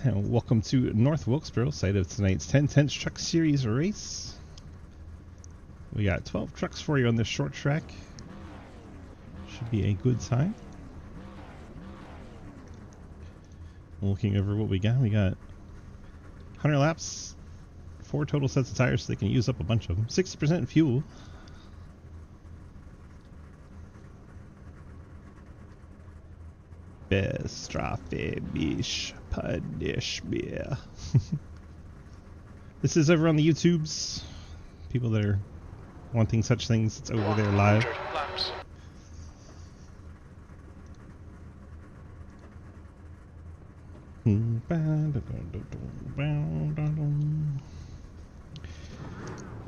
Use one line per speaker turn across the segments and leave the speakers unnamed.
and welcome to North Wilkesboro, site of tonight's 10 Truck Series race. We got 12 trucks for you on this short track. Should be a good time. Looking over what we got 100 laps, 4 total sets of tires, so they can use up a bunch of them. 60% fuel. Bestrafe mich, punish me. This is over on the YouTubes. People that are wanting such things, it's over there live.
Laps.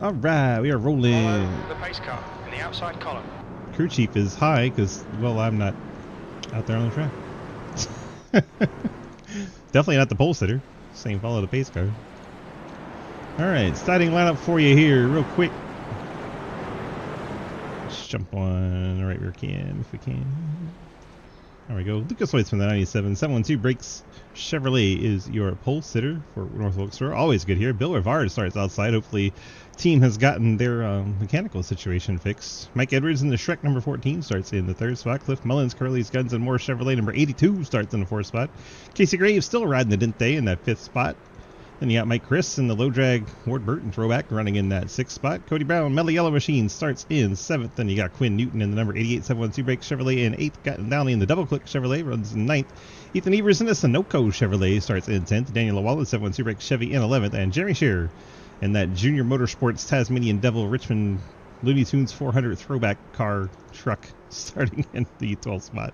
Alright, we are rolling.
The pace car in the outside column.
Crew chief is high because, well, I'm not out there on the track. Definitely not the pole sitter. Same follow the pace car. Alright, starting lineup for you here real quick. Let's jump on the right rear cam if we can. There we go. Lucas White's from the 97. 712 brakes. Chevrolet is your pole sitter for North Wilkesboro. Always good here. Bill Rivard starts outside. Hopefully team has gotten their mechanical situation fixed. Mike Edwards in the Shrek number 14 starts in the 3rd spot. Cliff Mullins, Curly's Guns and More Chevrolet number 82 starts in the 4th spot. Casey Graves still riding the Dente in that 5th spot. Then you got Mike Chris in the low drag Ward Burton throwback running in that 6th spot. Cody Brown, Mellow Yellow Machine starts in 7th. Then you got Quinn Newton in the number 88 712 brake Chevrolet in 8th. Got Downey in the double click Chevrolet runs in 9th. Ethan Evers in the Sunoco Chevrolet starts in 10th. Daniel Lawala 712 brake Chevy in 11th. And Jeremy Shearer in that Junior Motorsports Tasmanian Devil Richmond Looney Tunes 400 throwback car truck starting in the 12th spot.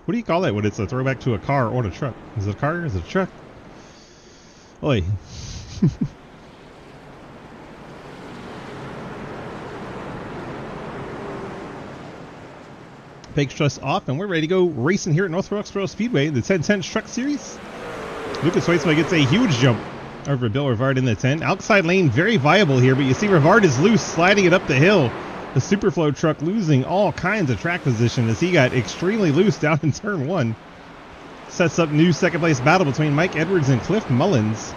What do you call that when it's a throwback to a car or a truck? Is it a car? Is it a truck? Oi. Big stress off, and we're ready to go racing here at North Wilkesboro Speedway in the 10 Truck Series. Lucas Hoytsma gets a huge jump over Bill Rivard in the 10. Outside lane very viable here, but you see Rivard is loose, sliding it up the hill. The Superflow truck losing all kinds of track position as he got extremely loose down in turn 1. Sets up new second place battle between Mike Edwards and Cliff Mullins.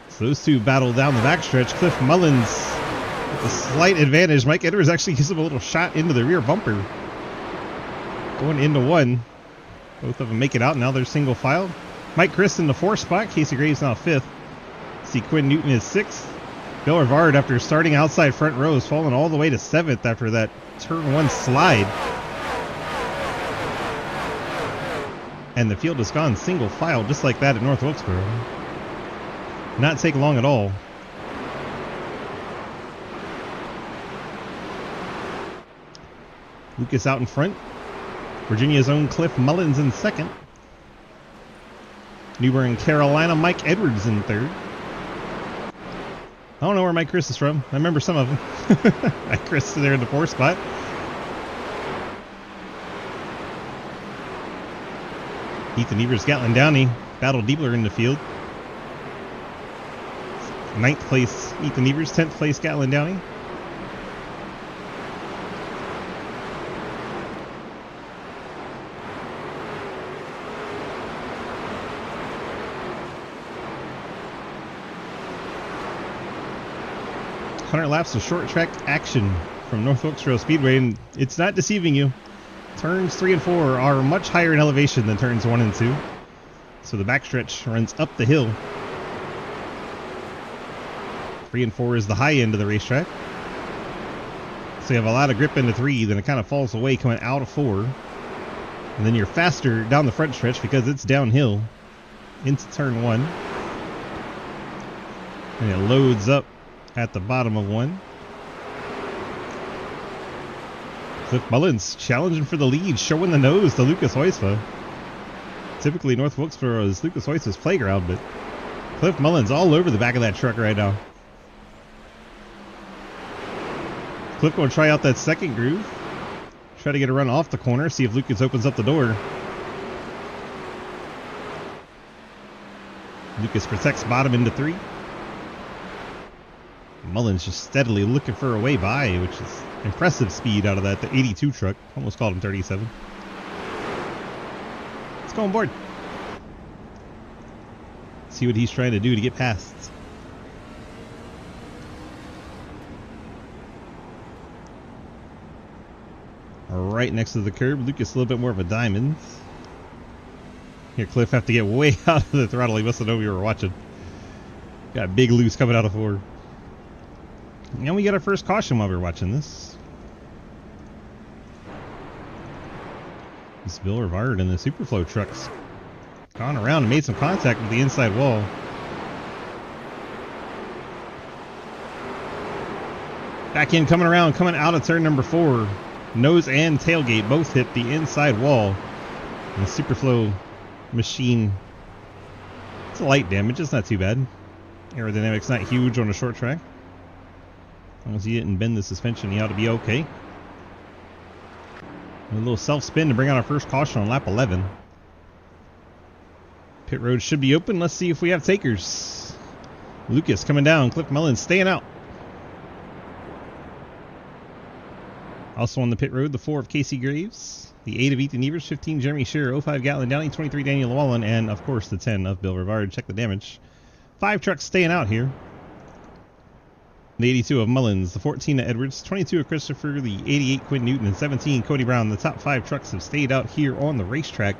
So those two battle down the backstretch. Cliff Mullins with a slight advantage. Mike Edwards actually gives him a little shot into the rear bumper. Going into 1. Both of them make it out. Now they're single file. Mike Chris in the 4th spot. Casey Graves now 5th. See Quinn Newton is 6th. Bill Rivard, after starting outside front row, is falling all the way to 7th after that turn 1 slide. And the field has gone single file just like that at North Wilkesboro. Not take long at all. Lucas out in front. Virginia's own Cliff Mullins in 2nd. New Bern, Carolina, Mike Edwards in 3rd. I don't know where Mike Chris is from. I remember some of them. Mike Chris is there in the 4th spot. Ethan Evers, Gatlin Downey, battle Diebler in the field. 9th place Ethan Evers, 10th place Gatlin Downey. $100 laps of short track action from North Wilkesboro Speedway, and it's not deceiving you. Turns 3 and 4 are much higher in elevation than turns 1 and 2. So the backstretch runs up the hill. 3 and 4 is the high end of the racetrack. So you have a lot of grip into 3, then it kind of falls away coming out of 4. And then you're faster down the front stretch because it's downhill into turn 1. And it loads up at the bottom of 1. Cliff Mullins challenging for the lead, showing the nose to Lucas Hoytsma. Typically North Wilkesboro is Lucas Hoytsma's playground, but Cliff Mullins all over the back of that truck right now. Cliff going to try out that second groove. Try to get a run off the corner, see if Lucas opens up the door. Lucas protects bottom into 3. Mullins just steadily looking for a way by, which is impressive speed out of that. The 82 truck. Almost called him 37. Let's go on board. See what he's trying to do to get past. Right next to the curb. Lucas a little bit more of a diamond. Here, Cliff have to get way out of the throttle. He must have known we were watching. Got big loose coming out of 4. And we got our first caution while we were watching this. This Bill Rivard and the Superflow trucks gone around and made some contact with the inside wall. Back in, coming around, coming out of turn number 4. Nose and tailgate both hit the inside wall. And the Superflow machine, it's a light damage, it's not too bad. Aerodynamics not huge on a short track. As long as he didn't bend the suspension, he ought to be okay. A little self spin to bring out our first caution on lap 11. Pit road should be open. Let's see if we have takers. Lucas coming down, Cliff Mullins staying out. Also on the pit road, the 4 of Casey Graves, the 8 of Ethan Evers, 15 Jeremy Shearer, 05 Gatlin Downey, 23 Daniel Llewellyn, and of course the 10 of Bill Rivard. Check the damage. 5 trucks staying out here. The 82 of Mullins, the 14 of Edwards, 22 of Christopher, the 88 Quinn Newton, and 17 Cody Brown. The top 5 trucks have stayed out here on the racetrack.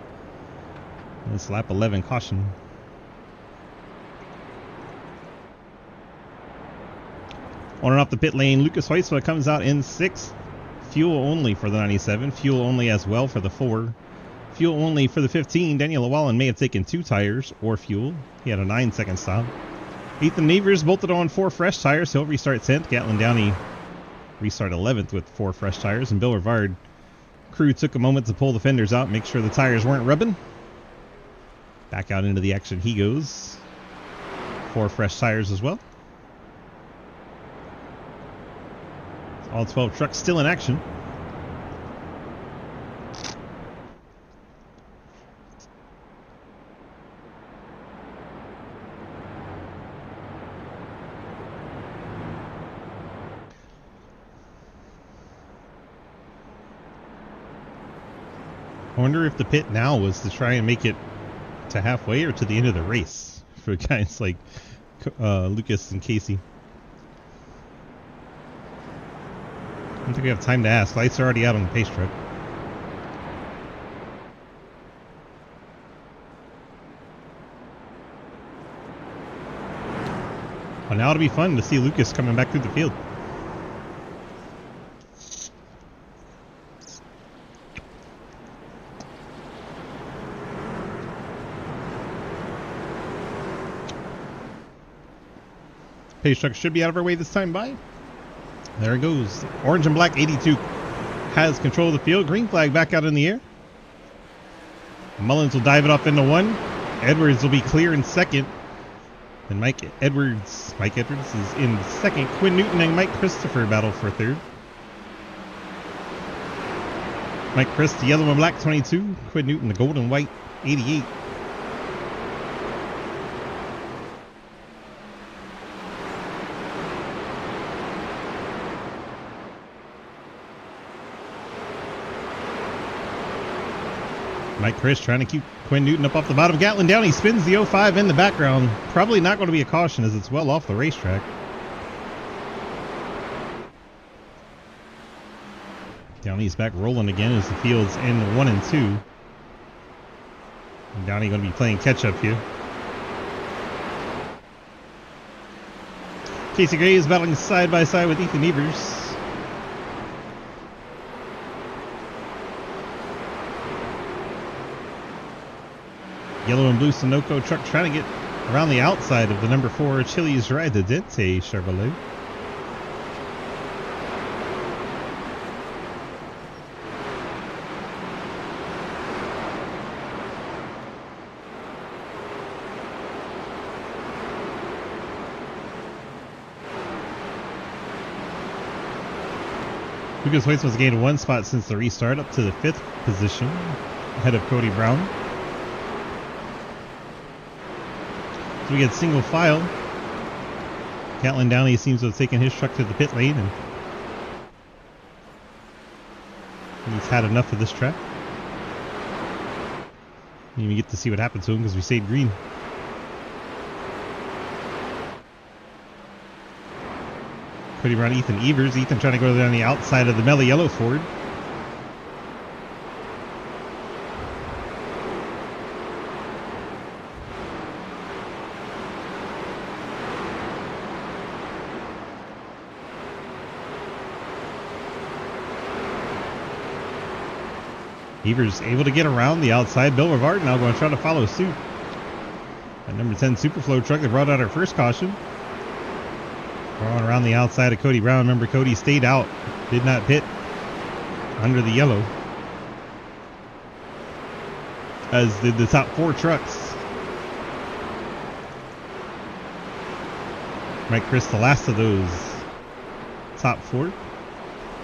This lap 11 caution. On and off the pit lane, Lucas Hoytsma comes out in 6th. Fuel only for the 97. Fuel only as well for the 4. Fuel only for the 15. Daniel Llewellyn may have taken 2 tires or fuel. He had a 9-second stop. Ethan Evers bolted on 4 fresh tires. He'll restart 10th. Gatlin Downey restart 11th with 4 fresh tires. And Bill Rivard crew took a moment to pull the fenders out, make sure the tires weren't rubbing. Back out into the action he goes. 4 fresh tires as well. All 12 trucks still in action. I wonder if the pit now was to try and make it to halfway or to the end of the race for guys like Lucas and Casey. I don't think we have time to ask. Lights are already out on the pace truck. Well, now it'll be fun to see Lucas coming back through the field. Pace truck should be out of our way this time by. There it goes. Orange and black 82 has control of the field. Green flag back out in the air. Mullins will dive it off into 1. Edwards will be clear in 2nd. And Mike Edwards is in 2nd. Quinn Newton and Mike Christopher battle for 3rd. Mike Chris, the yellow and black 22. Quinn Newton, the gold and white 88. Mike Chris trying to keep Quinn Newton up off the bottom. Gatlin Downey spins the 05 in the background. Probably not going to be a caution as it's well off the racetrack. Downey's back rolling again as the field's in 1 and 2. And Downey going to be playing catch up here. Casey Gray is battling side by side with Ethan Evers. Yellow and blue Sunoco truck trying to get around the outside of the number 4 Chili's Ride the Dente Chevrolet. Lucas Hoytsma's gained 1 spot since the restart, up to the 5th position, ahead of Cody Brown. We get single file. Gatlin Downey seems to have taken his truck to the pit lane, and he's had enough of this track. Didn't even get to see what happened to him because we stayed green. Putting around Ethan Evers. Ethan trying to go down the outside of the Melly Yellow Ford. Evers able to get around the outside. Bill Rivard now going to try to follow suit. That number 10 Superflow truck that brought out our first caution. Going around the outside of Cody Brown. Remember, Cody stayed out. Did not pit under the yellow. As did the top 4 trucks. Mike Chris, the last of those top 4.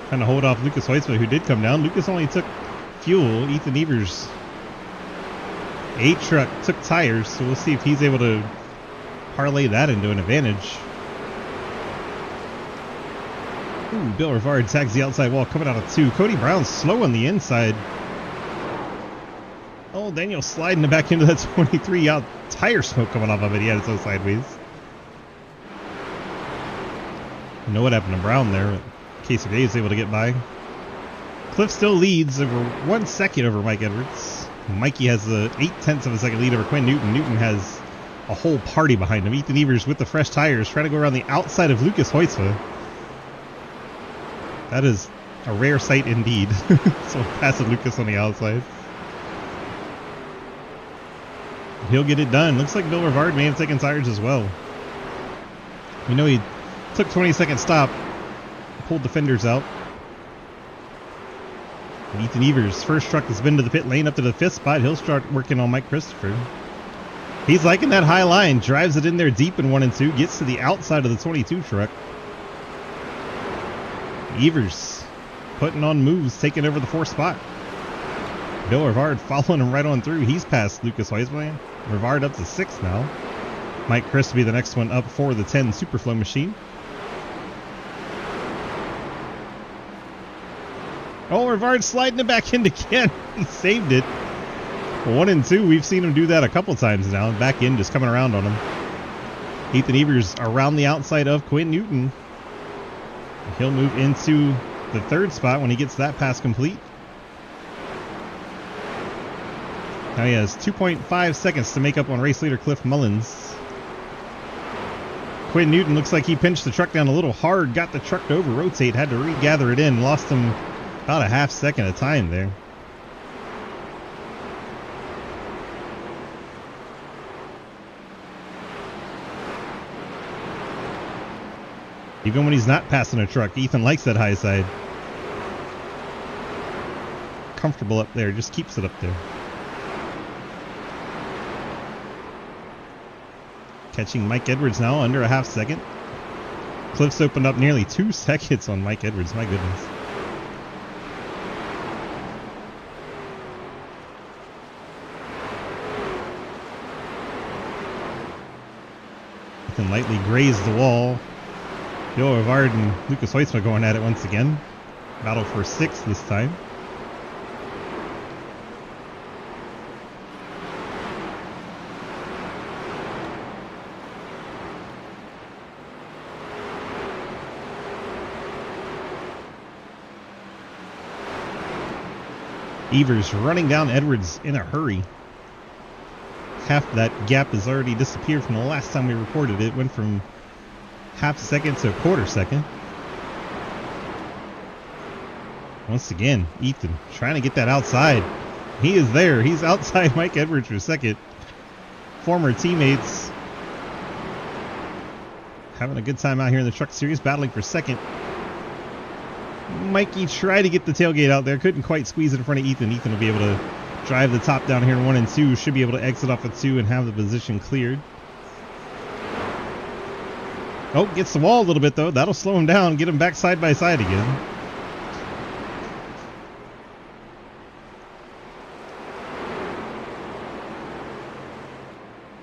Trying to hold off Lucas Hoitzman, who did come down. Lucas only took fuel. Ethan Evers, 8 truck, took tires, so we'll see if he's able to parlay that into an advantage. Ooh, Bill Rivard tags the outside wall coming out of 2. Cody Brown slow on the inside. Oh, Daniel sliding it back into that 23 out. Tire smoke coming off of it. He had it so sideways. You know what happened to Brown there. Casey Day is able to get by. Cliff still leads over 1 second over Mike Edwards. Mikey has the 0.8 of a second lead over Quinn Newton. Newton has a whole party behind him. Ethan Evers with the fresh tires trying to go around the outside of Lucas Hoitzma. That is a rare sight indeed. So passing Lucas on the outside. He'll get it done. Looks like Bill Rivard may have taken tires as well. We know he took 20-second stop, pulled the fenders out. And Ethan Evers, first truck has been to the pit lane up to the 5th spot. He'll start working on Mike Christopher. He's liking that high line, drives it in there deep in 1 and 2, gets to the outside of the 22 truck. Evers putting on moves, taking over the 4th spot. Bill Rivard following him right on through. He's past Lucas Hoitzman. Rivard up to 6th now. Mike Chris will be the next one up for the 10 Superflow machine. Oh, Rivard sliding it back in again. He saved it. 1 and 2, we've seen him do that a couple times now. Back in, just coming around on him. Ethan Evers around the outside of Quinn Newton. He'll move into the 3rd spot when he gets that pass complete. Now he has 2.5 seconds to make up on race leader Cliff Mullins. Quinn Newton looks like he pinched the truck down a little hard, got the truck to over-rotate, had to regather it in, lost him about a half second of time there. Even when he's not passing a truck, Ethan likes that high side. Comfortable up there, just keeps it up there. Catching Mike Edwards now under a half second. Cliff's opened up nearly 2 seconds on Mike Edwards, my goodness. Ethan lightly grazed the wall. Bill Rivard and Lucas Hoitzma going at it once again. Battle for 6th this time. Evers running down Edwards in a hurry. Half that gap has already disappeared from the last time we reported it. Went from half second to a quarter second. Once again, Ethan trying to get that outside. He is there. He's outside Mike Edwards for second. Former teammates having a good time out here in the Truck Series, battling for second. Mikey tried to get the tailgate out there, couldn't quite squeeze it in front of Ethan. Ethan will be able to drive the top down here in 1 and 2. Should be able to exit off of 2 and have the position cleared. Oh, gets the wall a little bit though. That'll slow him down, get him back side by side again.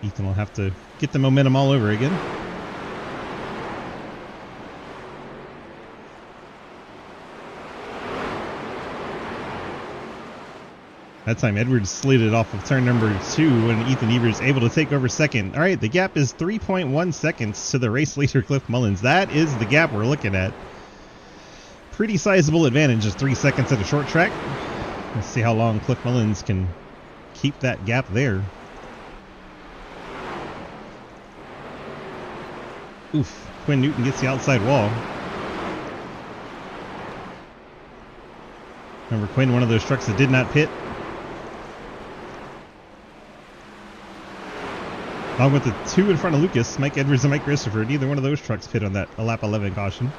Ethan will have to get the momentum all over again. That time Edwards slid it off of turn number 2 and Ethan Evers able to take over second. All right, the gap is 3.1 seconds to the race leader Cliff Mullins. That is the gap we're looking at. Pretty sizable advantage, just 3 seconds at a short track. Let's see how long Cliff Mullins can keep that gap there. Oof, Quinn Newton gets the outside wall. Remember Quinn, one of those trucks that did not pit. Along with the 2 in front of Lucas, Mike Edwards and Mike Christopher, neither one of those trucks pit on that lap 11 caution.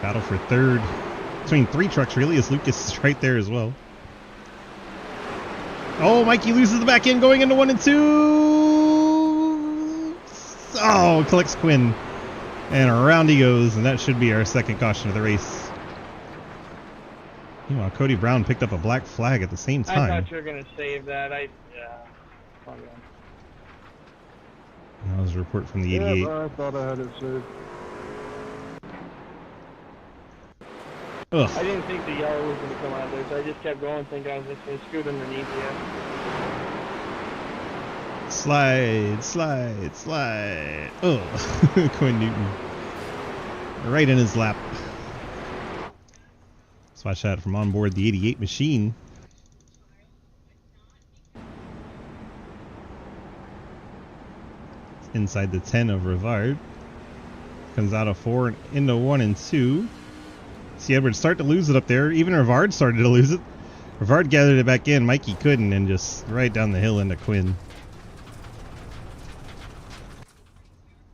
Battle for third between 3 trucks really, as Lucas is right there as well. Oh, Mikey loses the back end going into 1 and 2. Oh, collects Quinn. And around he goes, and that should be our second caution of the race. Meanwhile, Cody Brown picked up a black flag at the same time.
I thought you were going to save that. That
was a report from the 88.
Yeah, I thought I had it saved.
Ugh.
I didn't think the yellow was going to come out there, so I just kept going thinking I was just going to scoot underneath you.
Slide, slide, slide. Oh, Quinn Newton. Right in his lap. Spot shot from on board the 88 machine. Inside the 10 of Rivard. Comes out of 4 and into 1 and 2. See Edwards start to lose it up there. Even Rivard started to lose it. Rivard gathered it back in. Mikey couldn't, and just right down the hill into Quinn.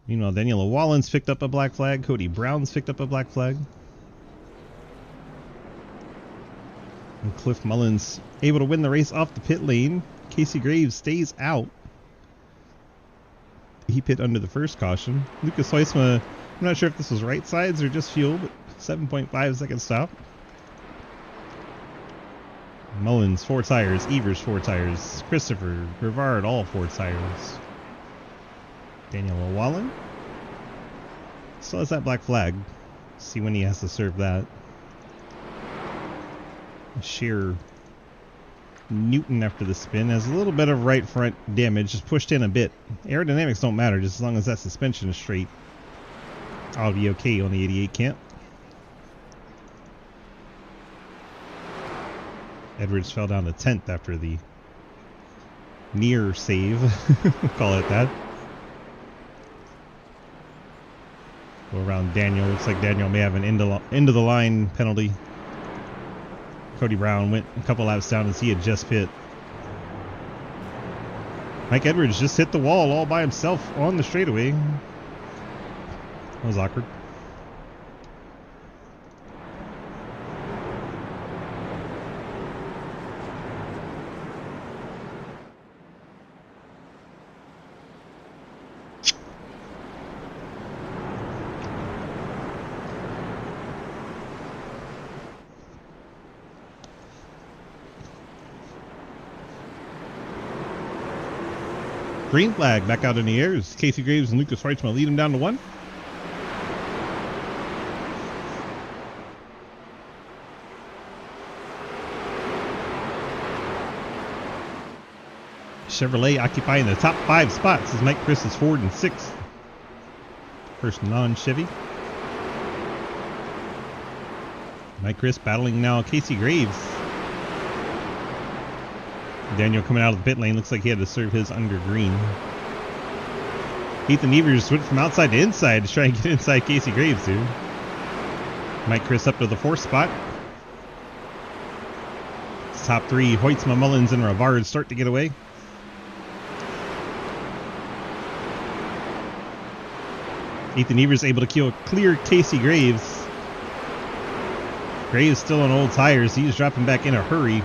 Meanwhile, Daniel Wallen's picked up a black flag. Cody Brown's picked up a black flag. And Cliff Mullins able to win the race off the pit lane. Casey Graves stays out. He pit under the first caution. Lucas Huisma, I'm not sure if this was right sides or just fuel, but 7.5 second stop. Mullins 4 tires, Evers 4 tires, Christopher, Rivard all 4 tires. Daniel Wallen still has that black flag. See when he has to serve that. Sheer Newton after the spin has a little bit of right front damage, just pushed in a bit. Aerodynamics don't matter, just as long as that suspension is straight. I'll be okay on the 88 camp. Edwards fell down to 10th after the near save. We'll call it that. Go around Daniel. Looks like Daniel may have an end of the line penalty. Cody Brown went a couple laps down as he had just pit. Mike Edwards just hit the wall all by himself on the straightaway. That was awkward. Green flag back out in the air as Casey Graves and Lucas Reichman lead him down to 1. Chevrolet occupying the top 5 spots as Mike Chris is 4th and 6th. First non-Chevy. Mike Chris battling now Casey Graves. Daniel coming out of the pit lane, looks like he had to serve his under green. Ethan Evers went from outside to inside to try and get inside Casey Graves too. Mike Chris up to the 4th spot. It's top 3, Hoytsma, Mullins, and Rivard start to get away. Ethan Evers able to clear Casey Graves. Graves still on old tires. He's dropping back in a hurry.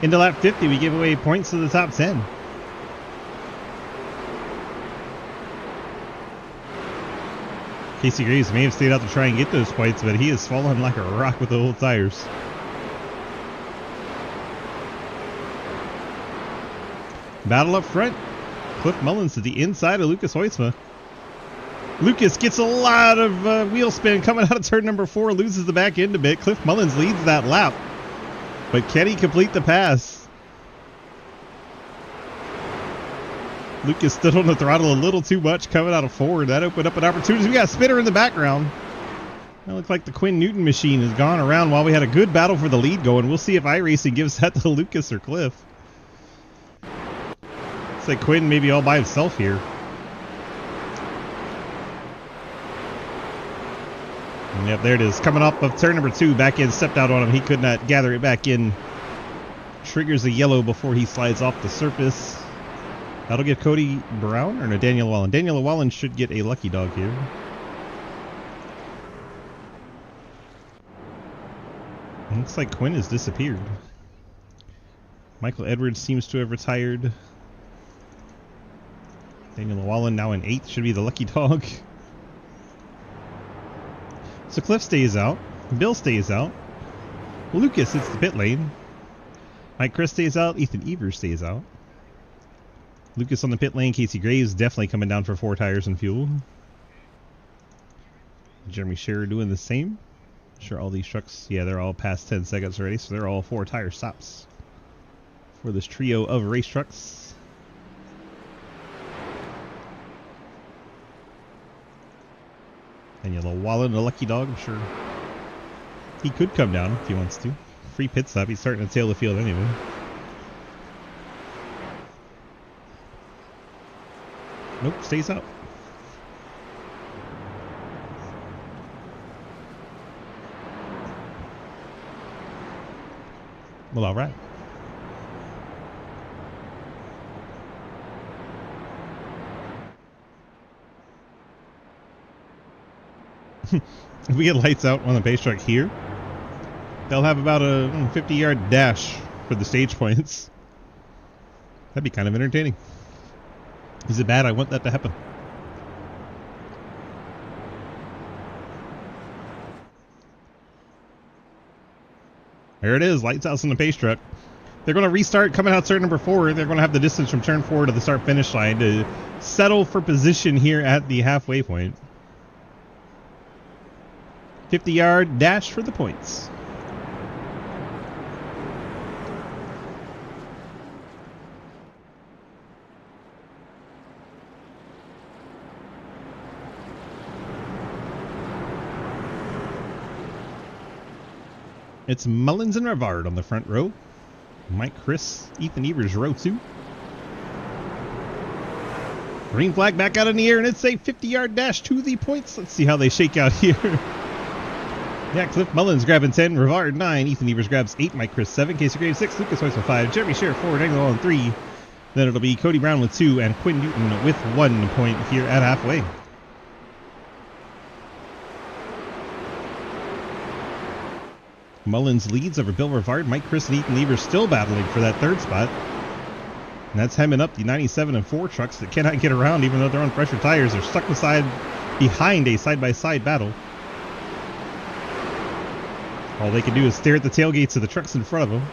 Into lap 50, we give away points to the top 10. Casey Graves may have stayed out to try and get those points, but he has fallen like a rock with the old tires. Battle up front. Cliff Mullins to the inside of Lucas Hoytsma. Lucas gets a lot of wheel spin coming out of turn number 4, loses the back end a bit. Cliff Mullins leads that lap, but can he complete the pass? Lucas stood on the throttle a little too much coming out of 4. That opened up an opportunity. We got a spinner in the background. That looked like the Quinn Newton machine has gone around while we had a good battle for the lead going. We'll see if iRacing gives that to Lucas or Cliff. Looks like Quinn maybe all by himself here. And yep, there it is. Coming up of turn number 2. Back in, stepped out on him. He could not gather it back in. Triggers a yellow before he slides off the surface. That'll give Cody Brown or no, Daniel Wallen. Daniel Wallen should get a lucky dog here. Looks like Quinn has disappeared. Michael Edwards seems to have retired. Daniel Wallen now in 8th should be the lucky dog. So Cliff stays out. Bill stays out. Lucas hits the pit lane. Mike Chris stays out. Ethan Evers stays out. Lucas on the pit lane. Casey Graves definitely coming down for 4 tires and fuel. Jeremy Scherer doing the same. Sure, all these trucks, yeah, they're all past 10 seconds already, so they're all 4 tire stops for this trio of race trucks. Daniel Wallen, a lucky dog, I'm sure he could come down if he wants to. Free pit stop, he's starting to tail the field anyway. Nope, stays out. Well, all right. If we get lights out on the base truck here, they'll have about a 50-yard dash for the stage points. That'd be kind of entertaining. Is it bad? I want that to happen. There it is, lights out on the pace truck. They're going to restart coming out turn number 4. They're going to have the distance from turn 4 to the start finish line to settle for position here at the halfway point. 50-yard dash for the points. It's Mullins and Rivard on the front row. Mike Chris, Ethan Evers, row 2. Green flag back out in the air, and it's a 50-yard dash to the points. Let's see how they shake out here. Yeah, Cliff Mullins grabbing 10, Rivard 9, Ethan Evers grabs 8, Mike Chris 7, Casey Graves 6, Lucas Hoytsma 5, Jeremy Scherer 4, Daniel Wallen 3. Then it'll be Cody Brown with 2 and Quinn Newton with 1 point here at halfway. Mullins leads over Bill Rivard. Mike Chris and Ethan Evers still battling for that 3rd spot. And that's hemming up the 97 and 4 trucks that cannot get around even though they're on pressure tires. They're stuck behind a side-by-side battle. All they can do is stare at the tailgates of the trucks in front of them.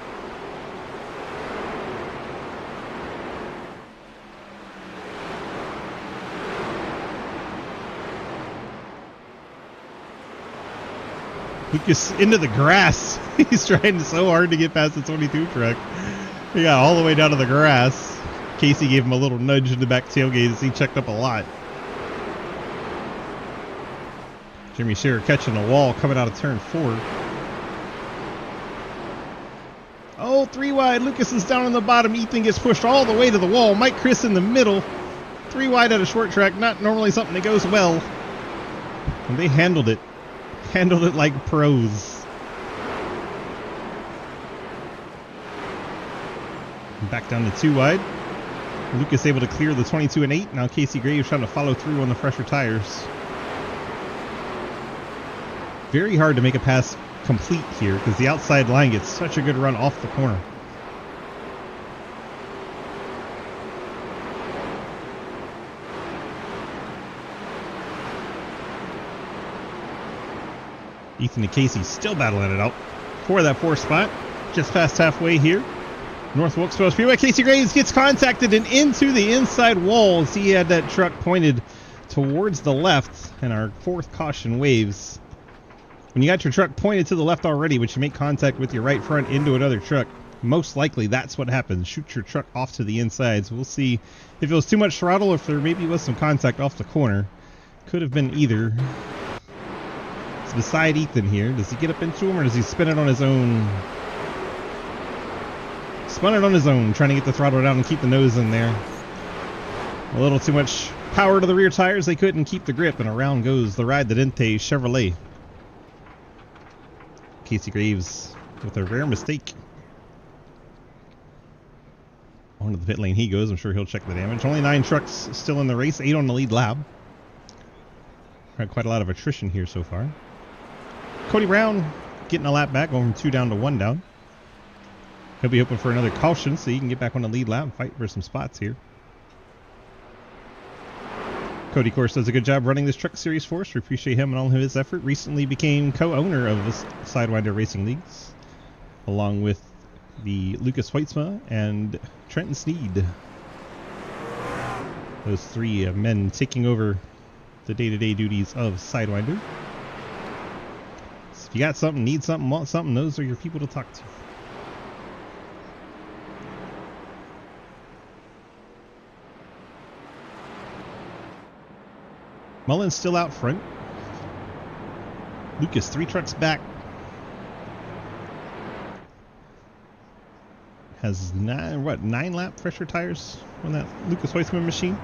Lucas into the grass. He's trying so hard to get past the 22 truck. He got all the way down to the grass. Casey gave him a little nudge in the back tailgate as he checked up a lot. Jeremy Scherer catching a wall coming out of turn 4. Oh, 3 wide. Lucas is down on the bottom. Ethan gets pushed all the way to the wall. Mike Chris in the middle. 3 wide at a short track. Not normally something that goes well. And they handled it. Handled it like pros. Back down to 2 wide. Lucas able to clear the 22 and 8. Now Casey Graves trying to follow through on the fresher tires. Very hard to make a pass complete here because the outside line gets such a good run off the corner. Ethan and Casey still battling it out for that 4th spot. Just past halfway here. North Wilkesboro Speedway. Casey Graves gets contacted and into the inside wall. See, he had that truck pointed towards the left, and our fourth caution waves. When you got your truck pointed to the left already, but you make contact with your right front into another truck, most likely that's what happens. Shoot your truck off to the inside. So we'll see if it was too much throttle or if there maybe was some contact off the corner. Could have been either. It's beside Ethan here. Does he get up into him or does he spin it on his own? Spun it on his own, trying to get the throttle down and keep the nose in there. A little too much power to the rear tires. They couldn't keep the grip, and around goes the Ride the Dente Chevrolet. Casey Graves with a rare mistake. On to the pit lane he goes. I'm sure he'll check the damage. Only 9 trucks still in the race, 8 on the lead lap. Had quite a lot of attrition here so far. Cody Brown getting a lap back, going from 2 down to 1 down. He'll be hoping for another caution so he can get back on the lead lap and fight for some spots here. Cody, of course, does a good job running this truck series for us. We appreciate him and all of his effort. Recently became co-owner of the Sidewinder Racing Leagues, along with the Lucas Weitzma and Trenton Sneed. Those 3 men taking over the day-to-day duties of Sidewinder. So if you got something, need something, want something, those are your people to talk to. Mullins still out front. Lucas 3 trucks back. Has 9 lap pressure tires on that Lucas Weitzman machine.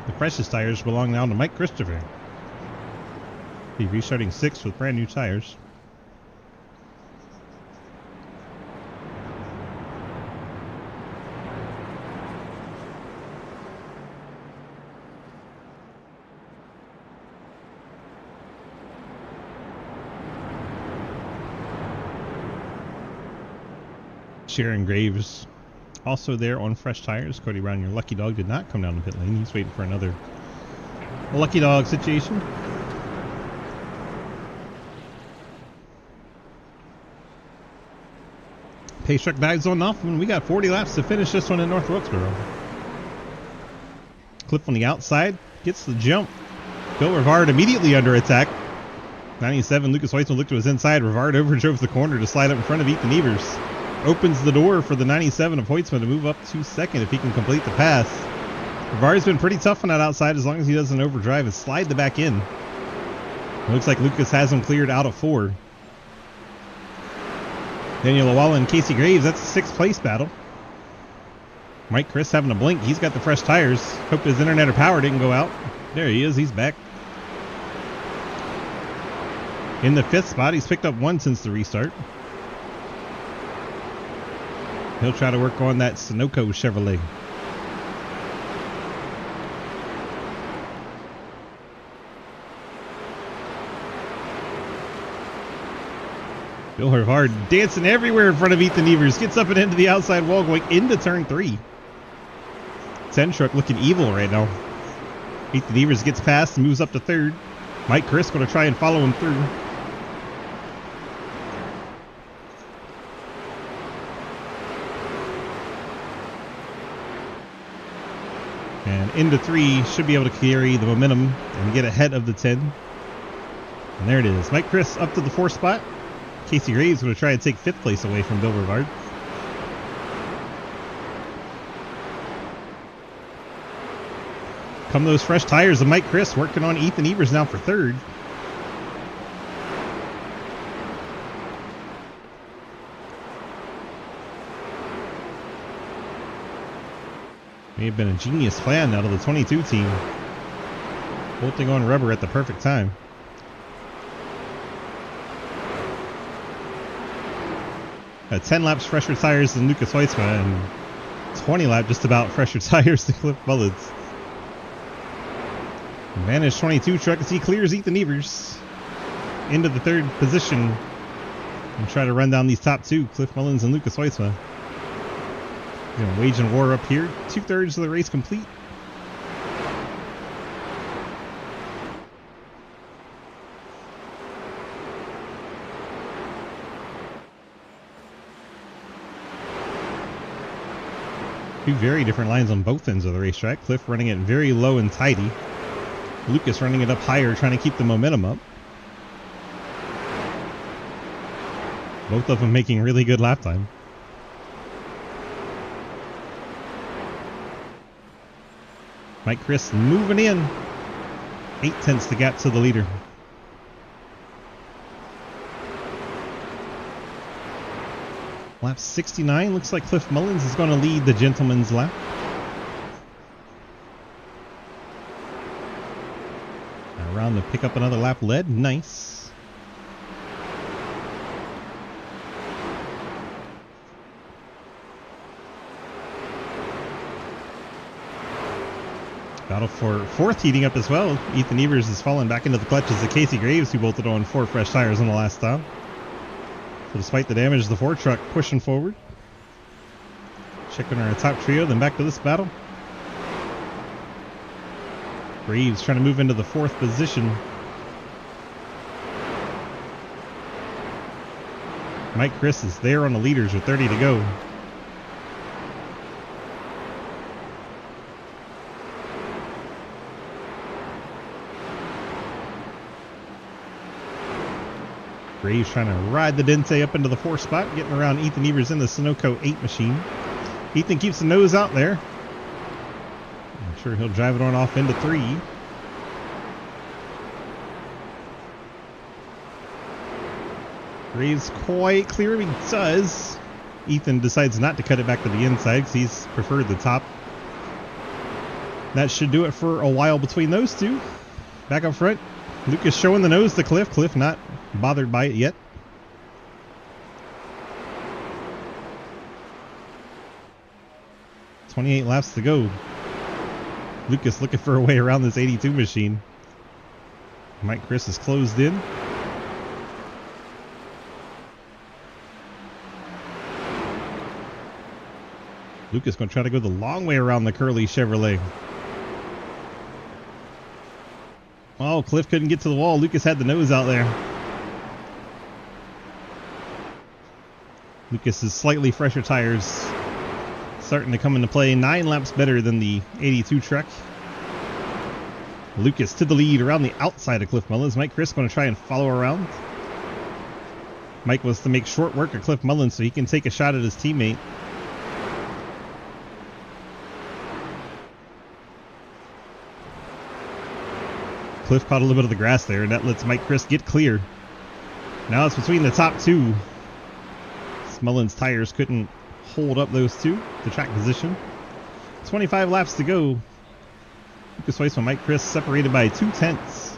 The freshest tires belong now to Mike Christopher. He's restarting 6 with brand new tires. Sharon Graves also there on fresh tires. Cody Brown, your lucky dog, did not come down the pit lane. He's waiting for another lucky dog situation. Pace truck dives on off, and we got 40 laps to finish this one in North Wilkesboro. Cliff on the outside gets the jump. Bill Rivard immediately under attack. 97, Lucas Weitzman looked to his inside. Rivard overdrove the corner to slide up in front of Ethan Evers. Opens the door for the 97 of Hoytsman to move up to second if he can complete the pass. Rivard's been pretty tough on that outside as long as he doesn't overdrive and slide the back in. It looks like Lucas has him cleared out of 4. Daniel Lawala and Casey Graves, that's a 6th place battle. Mike Chris having a blink. He's got the fresh tires. Hope his internet or power didn't go out. There he is. He's back. In the 5th spot. He's picked up 1 since the restart. He'll try to work on that Sunoco Chevrolet. Bill Rivard dancing everywhere in front of Ethan Evers. Gets up and into the outside wall going into turn 3. 10 truck looking evil right now. Ethan Evers gets past and moves up to 3rd. Mike Chris going to try and follow him through. And into 3, should be able to carry the momentum and get ahead of the 10. And there it is. Mike Chris up to the 4th spot. Casey Graves going to try and take 5th place away from Bill Rivard. Come those fresh tires of Mike Chris working on Ethan Evers now for 3rd. May have been a genius plan out of the 22 team. Bolting on rubber at the perfect time. At 10 laps fresher tires than Lucas Weitzman and 20 laps just about fresher tires than Cliff Mullins. Advantage 22 truck as he clears Ethan Evers into the 3rd position and try to run down these top 2, Cliff Mullins and Lucas Weitzman. Waging war up here. 2/3 of the race complete. Two very different lines on both ends of the racetrack. Cliff running it very low and tidy. Lucas running it up higher, trying to keep the momentum up. Both of them making really good lap time. Mike Chris moving in. 0.8 the gap to the leader. Lap 69. Looks like Cliff Mullins is going to lead the gentleman's lap. Around to pick up another lap lead. Nice. Battle for fourth heating up as well. Ethan Evers is falling back into the clutches of Casey Graves, who bolted on 4 fresh tires on the last stop. So despite the damage, the Ford truck pushing forward. Checking our top trio, then back to this battle. Graves trying to move into the 4th position. Mike Chris is there on the leaders with 30 to go. Graves trying to ride the Dente up into the 4th spot, getting around Ethan Evers in the Sunoco 8 machine. Ethan keeps the nose out there. I'm sure he'll drive it on off into 3. Graves quite clear, he does. Ethan decides not to cut it back to the inside because he's preferred the top. That should do it for a while between those two. Back up front, Lucas showing the nose to Cliff. Cliff not bothered by it yet. .28 laps to go. Lucas looking for a way around this 82 machine. Mike Chris is closed in. Lucas going to try to go the long way around the curly Chevrolet. Oh, Cliff couldn't get to the wall. Lucas had the nose out there. Lucas's slightly fresher tires starting to come into play. 9 laps better than the 82 truck. Lucas to the lead around the outside of Cliff Mullins. Mike Chris going to try and follow around. Mike wants to make short work of Cliff Mullins so he can take a shot at his teammate. Cliff caught a little bit of the grass there, and that lets Mike Chris get clear. Now it's between the top 2. Mullins' tires couldn't hold up those 2, the track position. 25 laps to go. Lucas Weiss and Mike Chris separated by 0.2.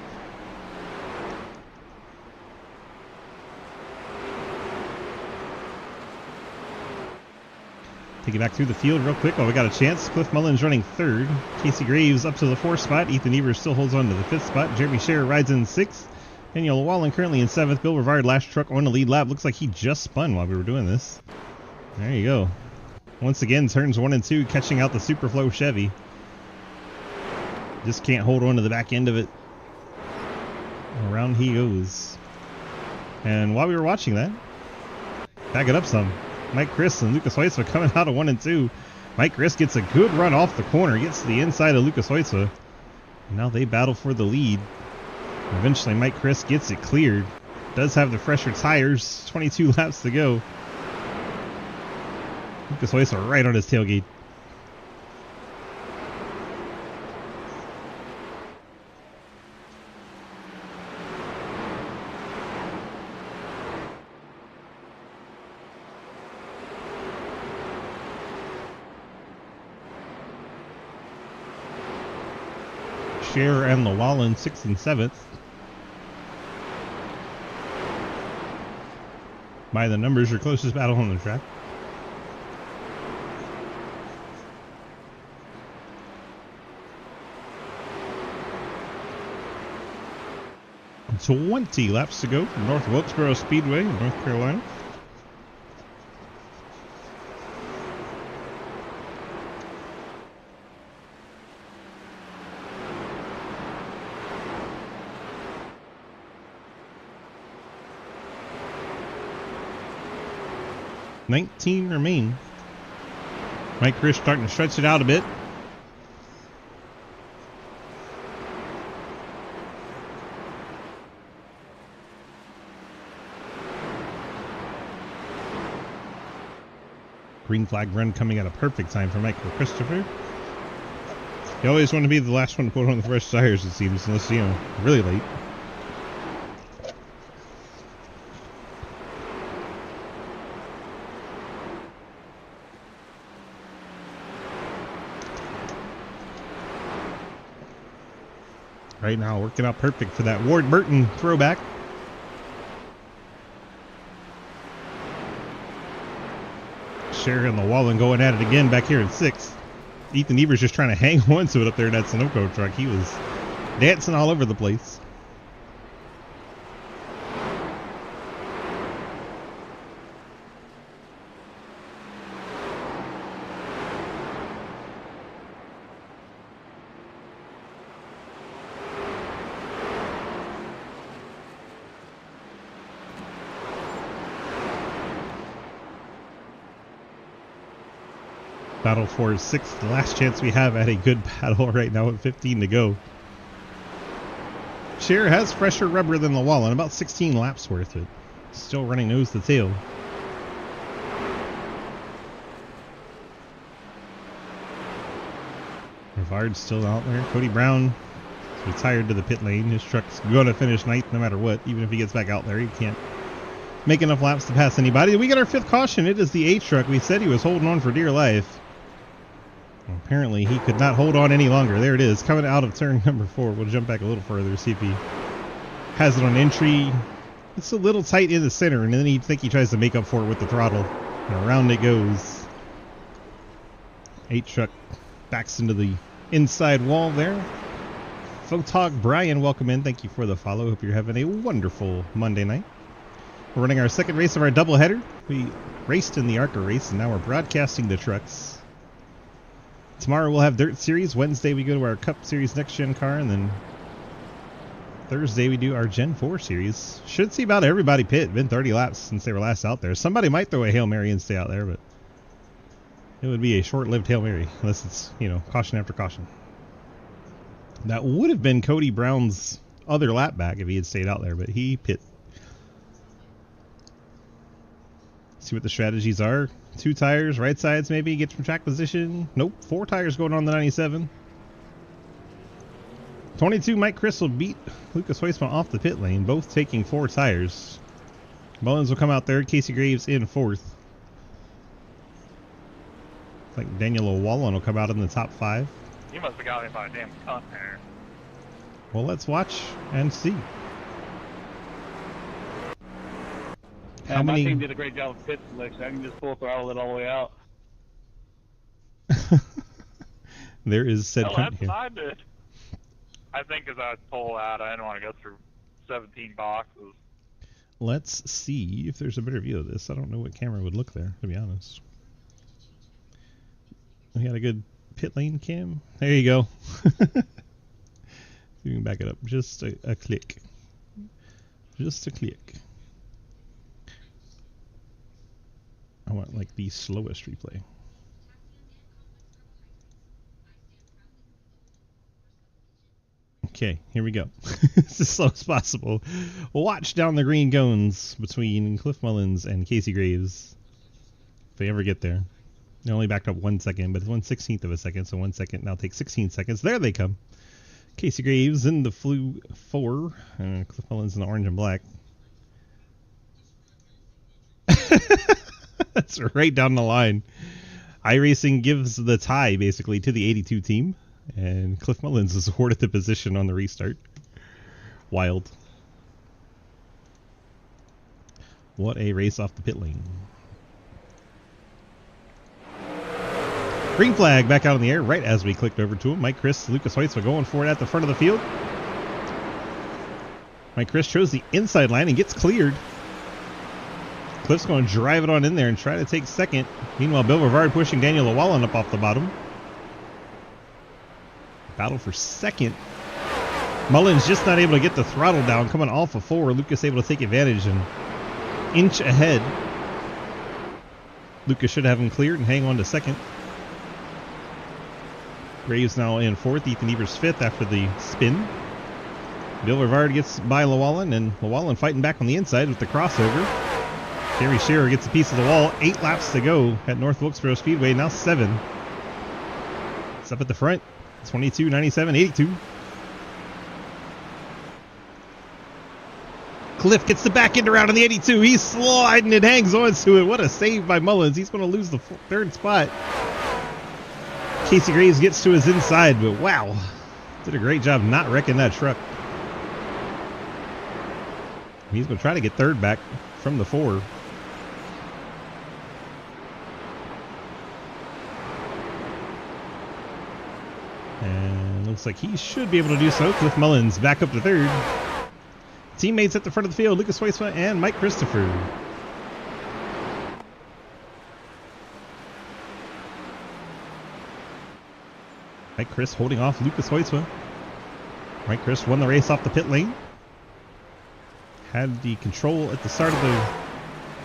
Take it back through the field real quick while we got a chance. Cliff Mullins running 3rd. Casey Graves up to the 4th spot. Ethan Evers still holds on to the 5th spot. Jeremy Scherer rides in 6th. Daniel Wallen currently in 7th. Bill Rivard, last truck on the lead lap. Looks like he just spun while we were doing this. There you go. Once again, turns 1 and 2, catching out the Superflow Chevy. Just can't hold on to the back end of it. Around he goes. And while we were watching that, back it up some. Mike Chris and Lucas Hoytza coming out of 1 and 2. Mike Chris gets a good run off the corner, gets to the inside of Lucas Hoytza. Now they battle for the lead. Eventually Mike Chris gets it cleared. Does have the fresher tires. 22 laps to go. Lucas Hoytza right on his tailgate. Scherer and Llewellyn 6th and 7th. By the numbers, your closest battle on the track. It's 20 laps to go from North Wilkesboro Speedway in North Carolina. .19 remain. Mike Chris starting to stretch it out a bit. Green flag run coming at a perfect time for Michael Christopher. You always want to be the last one to put on the fresh tires, it seems, unless, you know, really late. Right now, working out perfect for that Ward Burton throwback. Sharing the wall and going at it again back here at 6th. Ethan Evers just trying to hang on to it up there in that Sunoco truck. He was dancing all over the place. Battle for 6th, the last chance we have at a good battle right now with 15 to go. Cher has fresher rubber than the wall and about 16 laps worth it. Still running nose to tail. Rivard's still out there. Cody Brown is retired to the pit lane. His truck's going to finish ninth no matter what. Even if he gets back out there, he can't make enough laps to pass anybody. We got our 5th caution. It is the H truck. We said he was holding on for dear life. Apparently he could not hold on any longer. There it is, coming out of turn number 4. We'll jump back a little further, see if he has it on entry. It's a little tight in the center, and then you think he tries to make up for it with the throttle. And around it goes. 8 truck backs into the inside wall there. Photog Brian, welcome in. Thank you for the follow. Hope you're having a wonderful Monday night. We're running our second race of our doubleheader. We raced in the ARCA race, and now we're broadcasting the trucks. Tomorrow we'll have Dirt Series. Wednesday we go to our Cup Series Next Gen car, and then Thursday we do our Gen 4 Series. Should see about everybody pit. Been 30 laps since they were last out there. Somebody might throw a Hail Mary and stay out there, but it would be a short-lived Hail Mary, unless it's, you know, caution after caution. That would have been Cody Brown's other lap back if he had stayed out there, but he pit. See what the strategies are. 2 tires, right sides maybe, get some track position. Nope, 4 tires going on the 97. 22, Mike Chris will beat Lucas Huisman off the pit lane, both taking 4 tires. Mullins will come out there, Casey Graves in 4th. I think Daniel O'Wallon will come out in the top 5.
You must have got him by a damn cunt there.
Well, let's watch and see.
How many? My team did a great job of pit selection. I can just full throttle it all the way out.
There is said
that's what I did. I think as I pull out, I didn't want to go through 17 boxes.
Let's see if there's a better view of this. I don't know what camera would look there, to be honest. We had a good pit lane cam. There you go. You can back it up just a click. Just a click. I want like the slowest replay. Okay, here we go. It's as slow as possible. Watch down the green cones between Cliff Mullins and Casey Graves. If they ever get there. They only backed up 1 second, but it's 1/16 of a second, so 1 second now takes 16 seconds. There they come. Casey Graves in the Flu 4, and Cliff Mullins in the orange and black. That's right down the line. iRacing gives the tie, basically, to the 82 team. And Cliff Mullins is awarded the position on the restart. Wild. What a race off the pit lane. Green flag back out in the air right as we clicked over to him. Mike Chris, Lucas Huisman going for it at the front of the field. Mike Chris chose the inside line and gets cleared. Cliff's going to drive it on in there and try to take second. Meanwhile, Bill Rivard pushing Daniel Llewellyn up off the bottom. Battle for second. Mullins just not able to get the throttle down. Coming off of 4. Lucas able to take advantage and inch ahead. Lucas should have him cleared and hang on to second. Graves now in 4th. Ethan Evers 5th after the spin. Bill Rivard gets by Llewellyn, and Llewellyn fighting back on the inside with the crossover. Kerry Shearer gets a piece of the wall. 8 laps to go at North Wilkesboro Speedway. Now 7. It's up at the front. 22, 97, 82. Cliff gets the back end around on the 82. He's sliding and hangs on to it. What a save by Mullins. He's going to lose the 3rd spot. Casey Graves gets to his inside, but wow. Did a great job not wrecking that truck. He's going to try to get 3rd back from the 4. And looks like he should be able to do so. Cliff Mullins back up to 3rd. Teammates at the front of the field, Lucas Hoysma and Mike Christopher. Mike Chris holding off Lucas Hoysma. Mike Chris won the race off the pit lane. Had the control at the start of the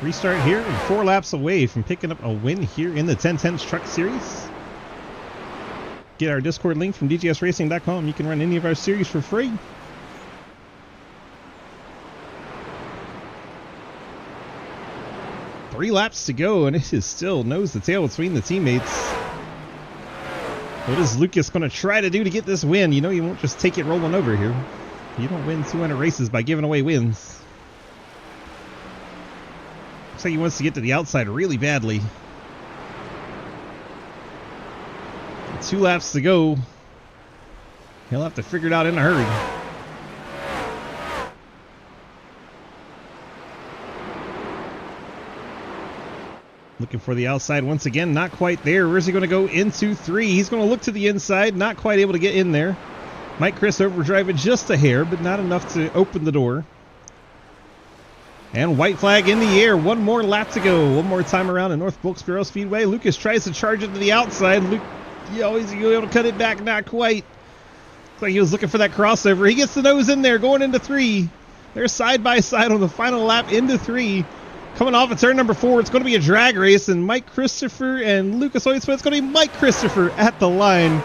restart here, and 4 laps away from picking up a win here in the 1010s Truck Series. Get our Discord link from dgsracing.com. You can run any of our series for free. Three laps to go, and it is still nose to tail between the teammates. What is Lucas going to try to do to get this win? You know you won't just take it rolling over here. You don't win 200 races by giving away wins. Looks like he wants to get to the outside really badly. 2 laps to go. He'll have to figure it out in a hurry. Looking for the outside once again, not quite there. Where's he going to go? Into 3. He's going to look to the inside, not quite able to get in there. Mike Chris overdriving just a hair, but not enough to open the door. And white flag in the air. 1 more lap to go. 1 more time around in North Wilkesboro Speedway. Lucas tries to charge it to the outside. He's able to cut it back, not quite. Looks like he was looking for that crossover. He gets the nose in there, going into 3. They're side by side on the final lap into 3. Coming off of turn number 4, it's going to be a drag race, and Mike Christopher and Lucas Hoysma, it's going to be Mike Christopher at the line.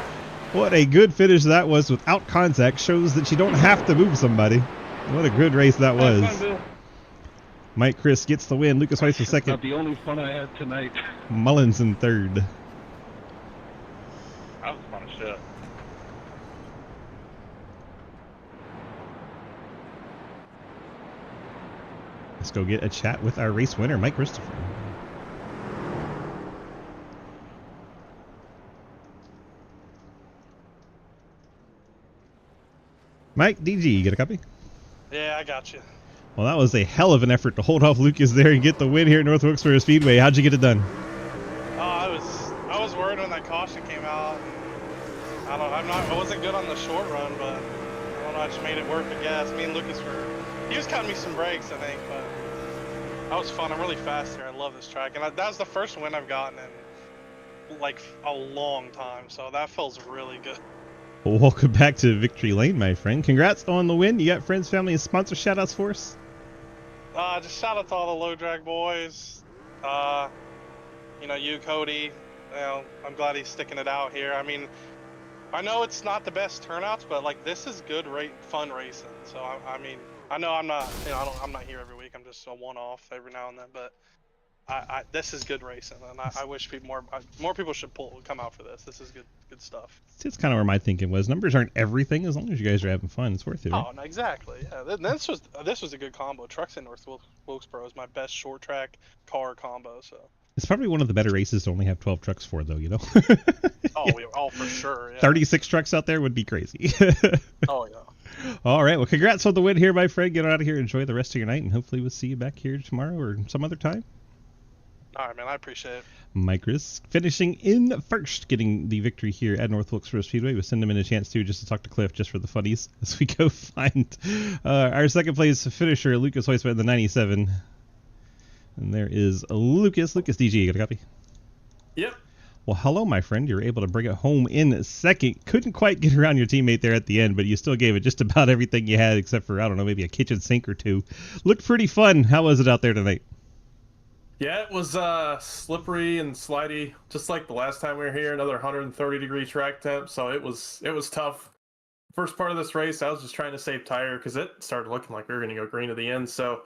What a good finish that was without contact. Shows that you don't have to move somebody. What a good race that was. Mike Chris gets the win. Lucas Hoysma second.
Not the only fun I had tonight.
Mullins in 3rd.
That was fun as shit.
Let's go get a chat with our race winner, Mike Christopher. Mike, DG, you get a copy?
Yeah, I got you.
Well, that was a hell of an effort to hold off Lucas there and get the win here at North Wilkesboro Speedway. How'd you get it done?
I was worried when that caution came out. I wasn't good on the short run, but I don't know, I just made it work, I guess. Me and Lucas he was cutting me some brakes, I think, but that was fun. I'm really fast here. I love this track, and that was the first win I've gotten in like a long time, so that feels really good.
Well, welcome back to Victory Lane, my friend. Congrats on the win. You got friends, family, and sponsor shout-outs for us?
Just shout out to all the low drag boys. You, Cody. I'm glad he's sticking it out here. I mean, I know it's not the best turnouts, but like this is good, fun racing. So I mean, I know I'm not, I'm not here every week. I'm just a one-off every now and then, but this is good racing, and I wish more people should come out for this. This is good stuff.
It's kind of where my thinking was. Numbers aren't everything. As long as you guys are having fun, it's worth it. Right?
Oh, no, exactly. Yeah, this was a good combo. Trucks in North Wilkesboro is my best short track car combo. So
it's probably one of the better races to only have 12 trucks for, though.
Oh, for sure. Yeah.
36 trucks out there would be crazy.
Oh yeah.
All right. Well, congrats on the win here, my friend. Get out of here, enjoy the rest of your night, and hopefully we'll see you back here tomorrow or some other time.
All right, man. I appreciate it.
Mike Chris finishing in first, getting the victory here at North Wilkesboro Speedway. We'll send him in a chance, too, just to talk to Cliff, just for the funnies, as we go find our second place finisher, Lucas Hoysma in the 97. And there is Lucas. Lucas DG, you got a copy?
Yep.
Well, hello, my friend. You're able to bring it home in second. Couldn't quite get around your teammate there at the end, but you still gave it just about everything you had, except for, I don't know, maybe a kitchen sink or two. Looked pretty fun. How was it out there tonight?
Yeah, it was slippery and slidey, just like the last time we were here. Another 130-degree track temp, so it was tough. First part of this race, I was just trying to save tire because it started looking like we were going to go green at the end. So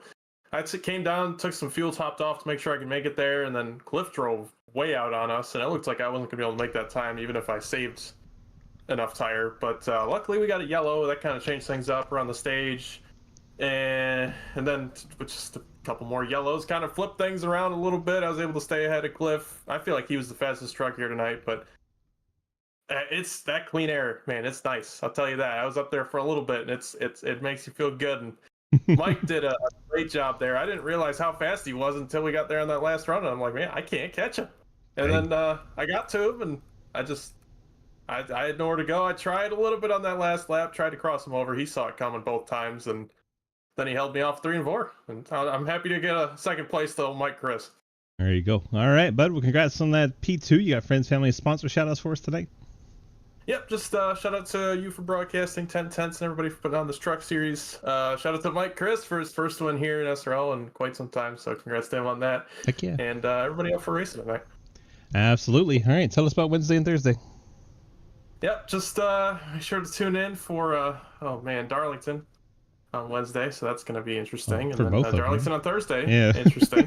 I came down, took some fuel, topped off to make sure I could make it there, and then Cliff drove way out on us, and it looked like I wasn't going to be able to make that time, even if I saved enough tire. But luckily, we got a yellow. That kind of changed things up around the stage, and then with just a couple more yellows, kind of flipped things around a little bit. I was able to stay ahead of Cliff. I feel like he was the fastest truck here tonight, but it's that clean air, man. It's nice. I'll tell you that. I was up there for a little bit, and it makes you feel good. And Mike did a great job there. I didn't realize how fast he was until we got there on that last run. And I'm like, man, I can't catch him. And then I got to him, and I had nowhere to go. I tried a little bit on that last lap, tried to cross him over. He saw it coming both times, and then he held me off 3 and 4. And I'm happy to get a second place, though, Mike Chris.
There you go. All right, bud. Well, congrats on that P2. You got friends, family, sponsor shout-outs for us tonight?
Yep, just shout out to you for broadcasting, 10 Tenths, and everybody for putting on this truck series. Shout out to Mike Chris for his first one here in SRL in quite some time, so congrats to him on that.
Heck yeah.
And everybody up for racing tonight.
Absolutely. All right, tell us about Wednesday and Thursday.
Yep, just make sure to tune in for, Darlington on Wednesday, so that's going to be interesting.
For
and
both
then
of
Darlington
them.
on Thursday.
Yeah.
Interesting.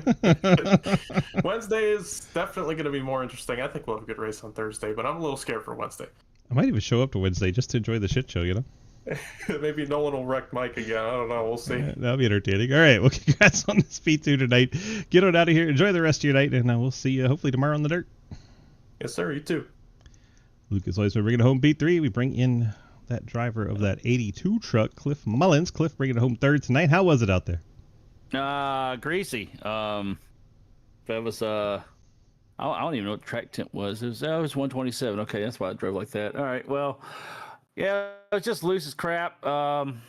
Wednesday is definitely going to be more interesting. I think we'll have a good race on Thursday, but I'm a little scared for Wednesday.
I might even show up to Wednesday just to enjoy the shit show, you know?
Maybe Nolan will wreck Mike again. I don't know. We'll see.
Yeah, that'll be entertaining. All right, well, congrats on this P2 tonight. Get on out of here. Enjoy the rest of your night, and we'll see you hopefully tomorrow on the dirt.
Yes, sir. You too.
Lucas always been bringing it home P3. We bring in that driver of that 82 truck, Cliff Mullins. Cliff bringing it home third tonight. How was it out there?
Greasy. That was I don't even know what the track temp was. It was 127. Okay, that's why I drove like that. All right, well, yeah, it was just loose as crap. Man,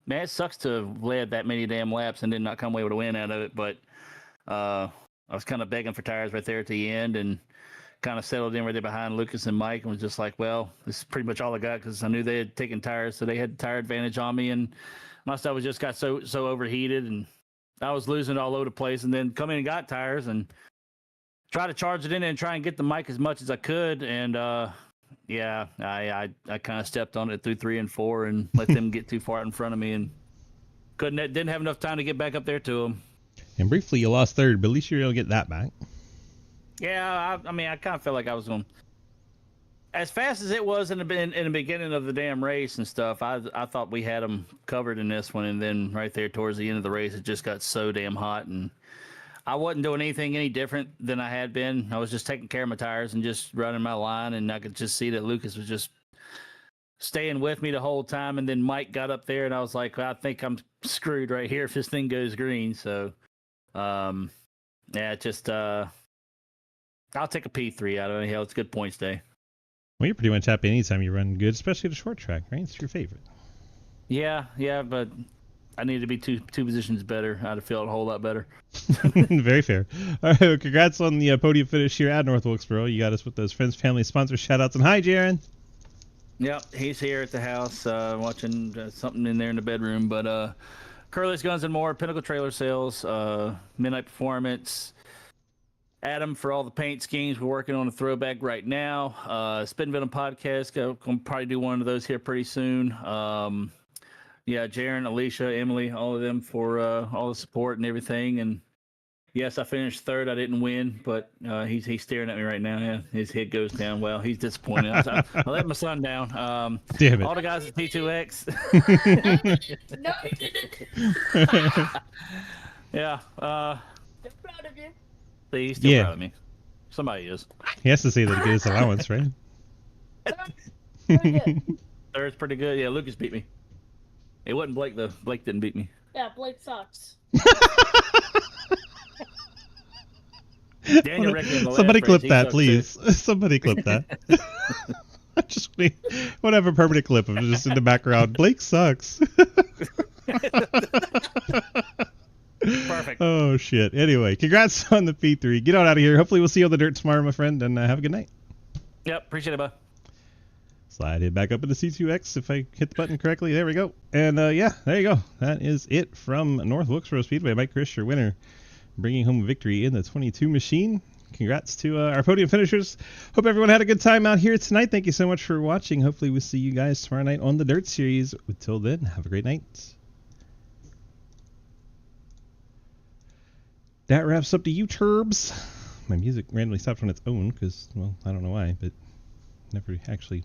it sucks to have led that many damn laps and then not come away with a win out of it. But I was kind of begging for tires right there at the end and kind of settled in right there behind Lucas and Mike and was just like, well, this is pretty much all I got because I knew they had taken tires, so they had tire advantage on me, and my stuff was just got so overheated and I was losing it all over the place. And then come in and got tires and try to charge it in and try and get the mic as much as I could. And yeah, I kind of stepped on it through 3 and 4 and let them get too far out in front of me and didn't have enough time to get back up there to them.
And briefly, you lost third, but at least you're able to get that back.
Yeah, I mean, I kind of felt like I was going as fast as it was in the beginning of the damn race and stuff. I thought we had them covered in this one, and then right there towards the end of the race, it just got so damn hot, and I wasn't doing anything any different than I had been. I was just taking care of my tires and just running my line, and I could just see that Lucas was just staying with me the whole time. And then Mike got up there, and I was like, well, I think I'm screwed right here if this thing goes green. So, yeah, just I'll take a P3 out of it. Hell, it's a good points day.
Well, you're pretty much happy anytime you run good, especially the short track, right? It's your favorite.
Yeah, but I needed to be two positions better. I'd have felt a whole lot better.
Very fair. All right, well, congrats on the podium finish here at North Wilkesboro. You got us with those friends, family, sponsors, shout-outs, and hi, Jaron.
Yep, he's here at the house watching something in there in the bedroom. But Curly's Guns and More, Pinnacle Trailer Sales, Midnight Performance, Adam for all the paint schemes. We're working on a throwback right now. Spin Venom Podcast, gonna probably do one of those here pretty soon. Yeah, Jaron, Alicia, Emily, all of them for all the support and everything. And yes, I finished third. I didn't win, but he's staring at me right now. Yeah, his head goes down. Well, he's disappointed. I let my son down.
Damn it.
All the guys at T2X.
No, you didn't.
Yeah.
I'm proud of you.
See, he's still proud of me. Somebody is.
He has to say that he gets his allowance, right?
Very good.
Third's pretty good. Yeah, Lucas beat me. It wasn't Blake, though. Blake didn't beat me.
Yeah, Blake sucks.
Daniel
Somebody clip that, please. Somebody clip that. I just want to have a permanent clip of just in the background. Blake sucks.
Perfect.
Oh, shit. Anyway, congrats on the P3. Get on out of here. Hopefully we'll see you on the dirt tomorrow, my friend, and have a good night.
Yep, appreciate it, bud.
Slide it back up into C2X if I hit the button correctly. There we go. And, yeah, there you go. That is it from North Wilkesboro Speedway. Mike Chris, your winner. bringing home a victory in the 22 machine. Congrats to our podium finishers. Hope everyone had a good time out here tonight. Thank you so much for watching. Hopefully we'll see you guys tomorrow night on the Dirt Series. Until then, have a great night. That wraps up the U-Turbs. My music randomly stopped on its own because, well, I don't know why, but never actually